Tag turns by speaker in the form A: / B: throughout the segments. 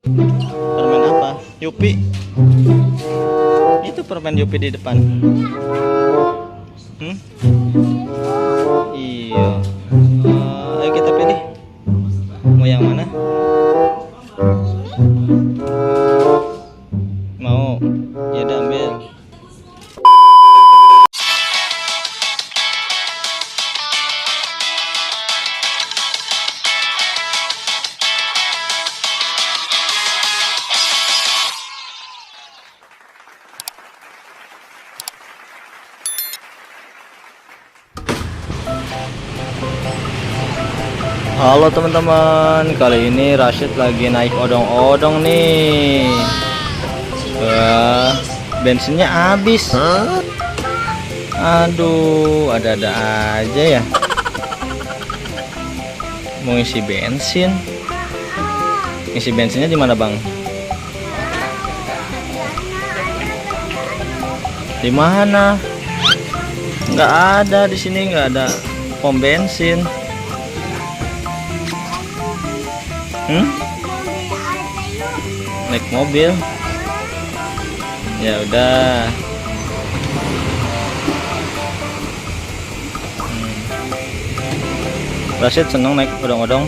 A: Permen apa? Yupi. Itu permen Yupi di depan. Iya. Ayo kita pilih. Mau yang mana? Mau? Ya udah ambil. Halo teman-teman, kali ini Rashid lagi naik odong-odong nih. Wah, bensinnya habis. Aduh, ada-ada aja ya. Mau isi bensin. Isi bensinnya di mana, Bang? Di mana? Nggak ada di sini, nggak ada pom bensin. Naik mobil. Ya udah. Rashid seneng naik odong-odong.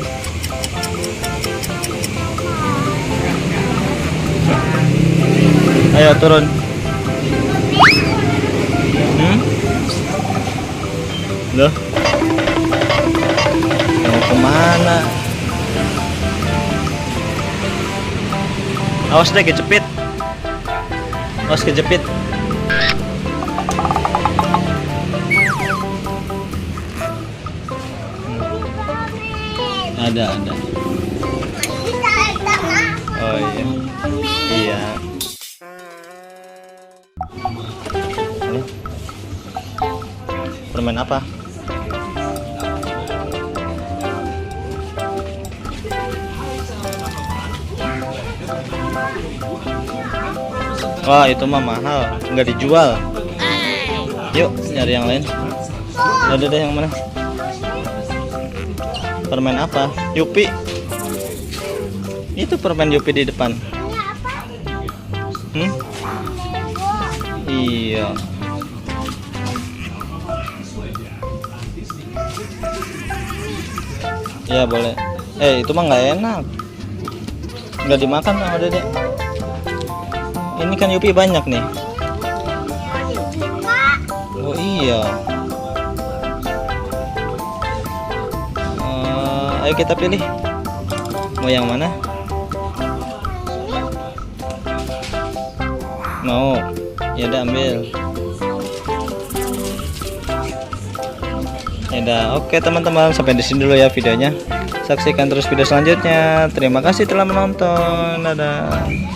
A: Ayo turun. Loh, mau kemana? Awas deh kejepit. Awas kejepit. Ada. Oh iya. Iya. Permen apa? Wah, itu mah mahal, nggak dijual. Yuk nyari yang lain. Ada deh, yang mana? Permen apa? Yupi. Itu permen Yupi di depan. Iya. Ya boleh. Itu mah nggak enak. Nggak dimakan sama Dede. Ini kan Yupi banyak nih. Oh iya. Ayo kita pilih. Mau yang mana? Mau? Ya udah ambil. Ya udah. Oke teman-teman, sampai di sini dulu ya videonya. Saksikan terus video selanjutnya. Terima kasih telah menonton. Dadah.